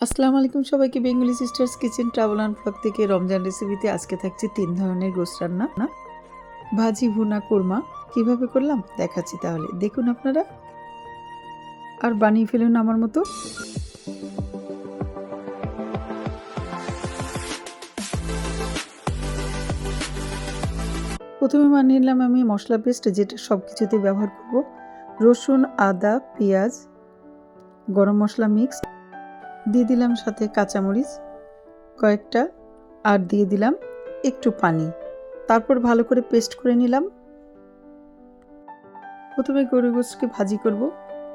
আসসালামু আলাইকুম সবাইকে। Bengali sisters kitchen travel and blog থেকে রমজান রেসিপিতে আজকে থাকছে 3 ধরনের গোশত রান্না, ভাজি, ভুনা, কোরমা। কিভাবে করলাম দেখাচ্ছি, তাহলে দেখুন আপনারা আর বানিয়ে ফেলুন আমার মতো। প্রথমে বানিয়ে নিলাম আমি মশলা পেস্ট, যেটা সব কিছুতে ব্যবহার করব। রসুন, আদা, পেঁয়াজ, গরম মশলা মিক্স দিয়ে দিলাম, সাথে কাঁচামরিচ কয়েকটা, আর দিয়ে দিলাম একটু পানি। তারপর ভালো করে পেস্ট করে নিলাম। প্রথমে গরুর গোশতকে ভাজি করব,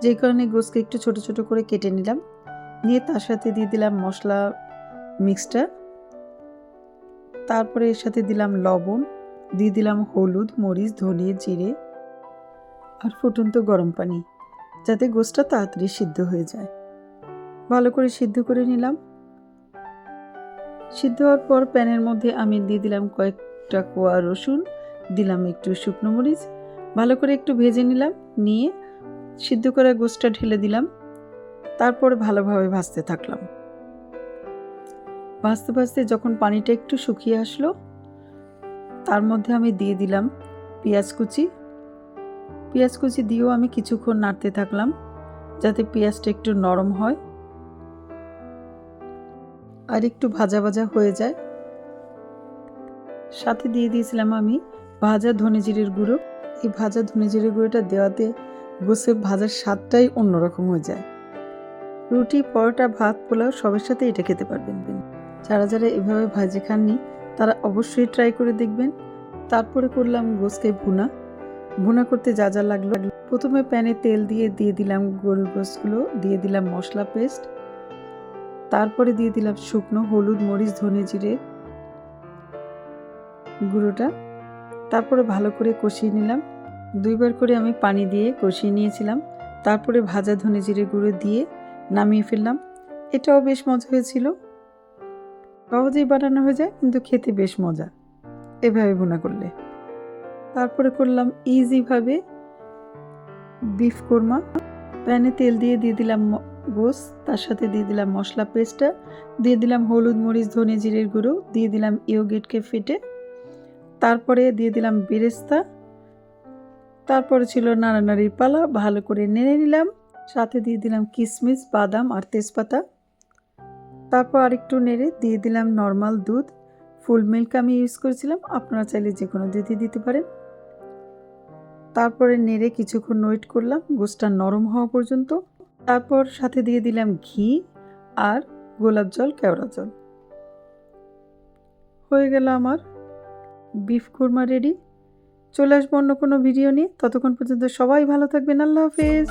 যেই কারণে গোশতকে একটু ছোট ছোট করে কেটে নিলাম। নিয়ে তার সাথে দিয়ে দিলাম মশলা মিক্সটা। তারপরে এর সাথে দিলাম লবণ, দিয়ে দিলাম হলুদ, মরিচ, ধনে, জিরে আর ফুটন্ত গরম পানি, যাতে গোশতটা তাড়াতাড়ি সিদ্ধ হয়ে যায়। ভালো করে সিদ্ধ করে নিলাম। সিদ্ধ হওয়ার পর প্যানের মধ্যে আমি দিয়ে দিলাম কয়েকটা কোয়া রসুন, দিলাম একটু শুকনো মরিচ, ভালো করে একটু ভেজে নিলাম। নিয়ে সিদ্ধ করা গোশতটা ঢেলে দিলাম। তারপরে ভালোভাবে ভাজতে থাকলাম। ভাজতে ভাজতে যখন পানিটা একটু শুকিয়ে আসলো, তার মধ্যে আমি দিয়ে দিলাম পেঁয়াজ কুচি। পেঁয়াজ কুচি দিয়েও আমি কিছুক্ষণ নাড়তে থাকলাম, যাতে পেঁয়াজটা একটু নরম হয় আর একটু ভাজা ভাজা হয়ে যায়। সাথে দিয়ে দিয়েছিলাম আমি ভাজা ধনে জিরের গুঁড়ো। এই ভাজা ধনে জিরের গুঁড়োটা দেওয়াতে গোশতের ভাজার স্বাদটাই অন্যরকম হয়ে যায়। রুটি, পরোটা, ভাত, পোলাও সবের সাথে এটা খেতে পারবেন। যারা যারা এভাবে ভাজে খাননি তারা অবশ্যই ট্রাই করে দেখবেন। তারপরে করলাম গোশতকে ভুনা। ভুনা করতে যা যা লাগলো, প্রথমে প্যানে তেল দিয়ে দিলাম গরুর গোশতগুলো, দিয়ে দিলাম মশলা পেস্ট, তারপরে দিয়ে দিলাম শুকনো হলুদ, মরিচ, ধনে, জিরে গুঁড়োটা। তারপরে ভালো করে কষিয়ে নিলাম। 2 বার করে আমি পানি দিয়ে কষিয়ে নিয়েছিলাম। তারপরে ভাজা ধনে জিরে গুঁড়ো দিয়ে নামিয়ে ফেললাম। এটাও বেশ মজা হয়েছিল। সহজেই বানানো হয়ে যায়, কিন্তু খেতে বেশ মজা এভাবে ভুনা করলে। তারপরে করলাম ইজিভাবে বিফ কোরমা। প্যানে তেল দিয়ে দিলাম গোশত, তার সাথে দিয়ে দিলাম মশলা পেস্টটা, দিয়ে দিলাম হলুদ, মরিচ, ধনে জিরের গুঁড়ো, দিয়ে দিলাম ইয়োগেটকে ফেটে, তারপরে দিয়ে দিলাম বেরেস্তা। তারপরে ছিল নাড়ানাড়ির পালা। ভালো করে নেড়ে নিলাম। সাথে দিয়ে দিলাম কিশমিশ, বাদাম আর তেজপাতা। তারপর আরেকটু নেড়ে দিয়ে দিলাম নর্মাল দুধ। ফুল মিল্ক আমি ইউজ করেছিলাম, আপনারা চাইলে যে কোনো দুধই দিতে পারেন। তারপরে নেড়ে কিছুক্ষণ ওয়েট করলাম গোশতটা নরম হওয়া পর্যন্ত। তারপর সাথে দিয়ে দিলাম ঘি আর গোলাপ জল, কেওড়া জল। হয়ে গেল আমার বিফ কোরমা রেডি। চলে আসবো অন্য কোনো ভিডিও নিয়ে। ততক্ষণ পর্যন্ত সবাই ভালো থাকবেন। আল্লাহ হাফেজ।